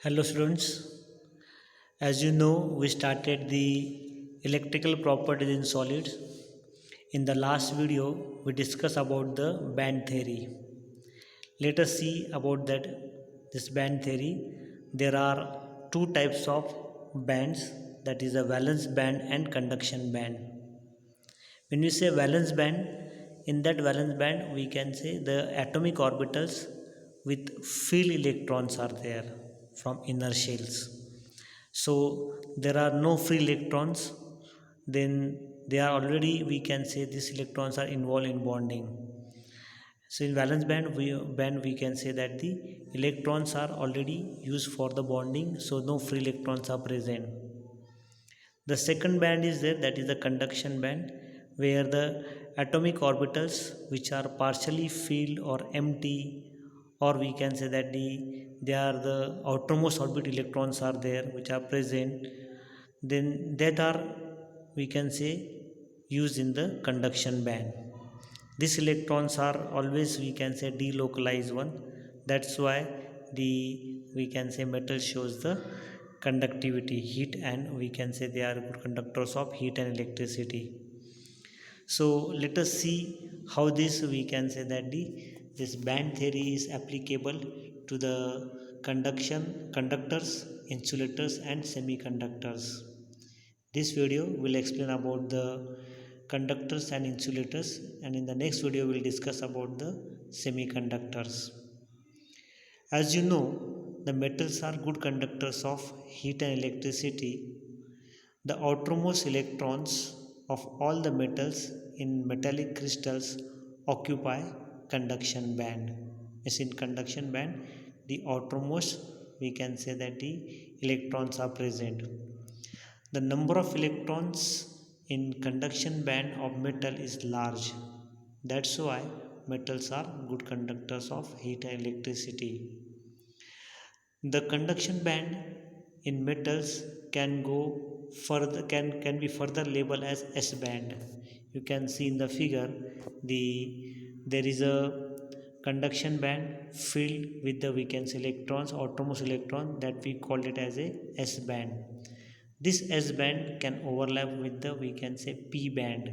Hello students, as you know we started the electrical properties in solids. In the last video we discussed about the band theory. Let us see about that this band theory. There are two types of bands, that is a valence band and conduction band. When we say valence band, in that valence band we can say the atomic orbitals with field electrons are there from inner shells. So there are no free electrons, then they are already, we can say these electrons are involved in bonding. So in valence band we can say that the electrons are already used for the bonding, so no free electrons are present. The second band is there, that is the conduction band, where the atomic orbitals which are partially filled or empty, or we can say that they are the outermost orbit electrons are there which are present, then that are, we can say, used in the conduction band. These electrons are always, we can say, delocalized one. That's why the, we can say, metal shows the conductivity, heat, and we can say they are good conductors of heat and electricity. So let us see how this, we can say that this band theory is applicable to the conductors, insulators, and semiconductors. This video will explain about the conductors and insulators, and in the next video we will discuss about the semiconductors. As you know, the metals are good conductors of heat and electricity. The outermost electrons of all the metals in metallic crystals occupy conduction band. As in conduction band, the outermost, we can say that the electrons are present. The number of electrons in conduction band of metal is large. That's why metals are good conductors of heat and electricity. The conduction band in metals can go further, can be further labeled as S band. You can see in the figure there is a conduction band filled with the, we can say, electrons, outermost electron, that we call it as a S band. This S band can overlap with the, we can say, P band.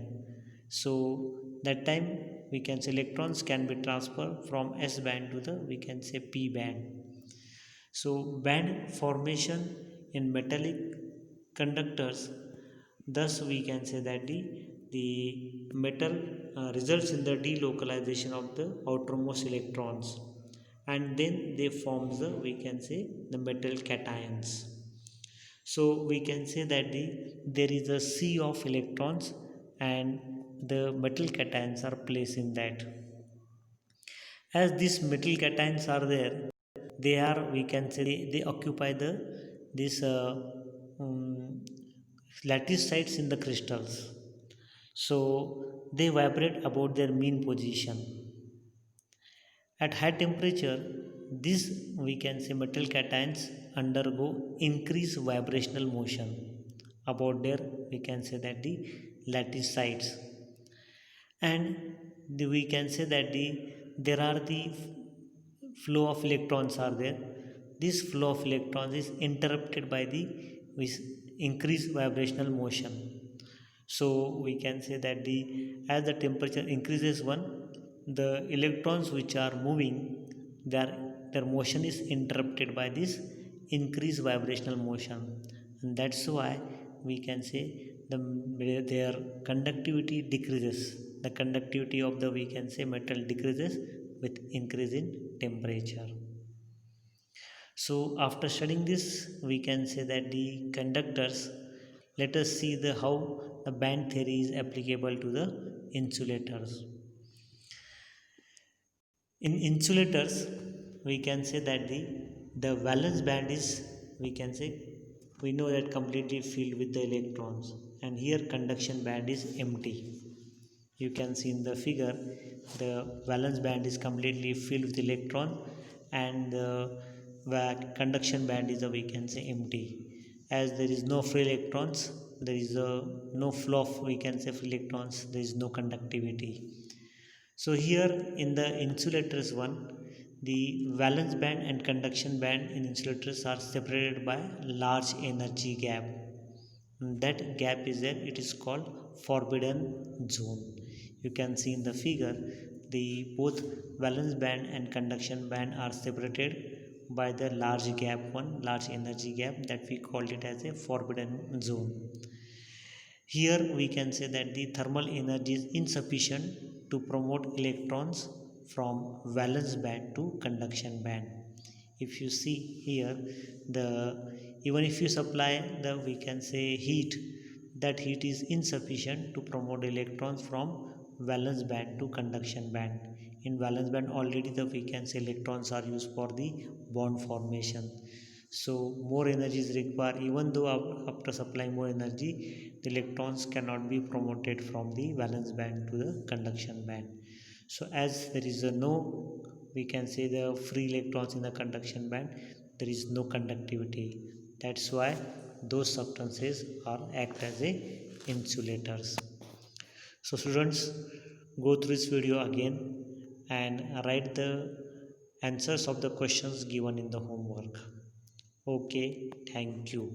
So that time we can say electrons can be transferred from S band to the, we can say, P band. So band formation in metallic conductors, thus we can say that the metal results in the delocalization of the outermost electrons, and then they form the, we can say, the metal cations. So we can say that there is a sea of electrons and the metal cations are placed in that. As these metal cations are there, they are, we can say, they occupy the this um, lattice sites in the crystals. So they vibrate about their mean position. At high temperature, these, we can say, metal cations undergo increased vibrational motion about their, we can say that the lattice sites, and we can say that there are the flow of electrons are there. This flow of electrons is interrupted by the increased vibrational motion. So we can say that as the temperature increases one, the electrons which are moving, their motion is interrupted by this increased vibrational motion, and that's why we can say their conductivity decreases. The conductivity of the, we can say, metal decreases with increase in temperature. So after studying this, we can say that the conductors, let us see the how the band theory is applicable to the insulators. In insulators, we can say that the valence band is, we can say, we know that completely filled with the electrons, and here conduction band is empty. You can see in the figure the valence band is completely filled with electron, and the conduction band is, we can say, empty. As there is no free electrons, there is no flow of, we can say, free electrons, there is no conductivity. So here in the insulators one, The valence band and conduction band in insulators are separated by large energy gap. That gap is there, it is called forbidden zone. You can see in the figure the both valence band and conduction band are separated by the large gap, one large energy gap, that we called it as a forbidden zone. Here we can say that the thermal energy is insufficient to promote electrons from valence band to conduction band. If you see here, the even if you supply the, we can say, heat, that heat is insufficient to promote electrons from valence band to conduction band. In valence band already the, we can say, electrons are used for the bond formation, so more energy is required. Even though after supplying more energy, the electrons cannot be promoted from the valence band to the conduction band. So as there is a no, we can say, the free electrons in the conduction band, there is no conductivity. That's why those substances are act as a insulators. So students, go through this video again and write the answers of the questions given in the homework. Okay, thank you.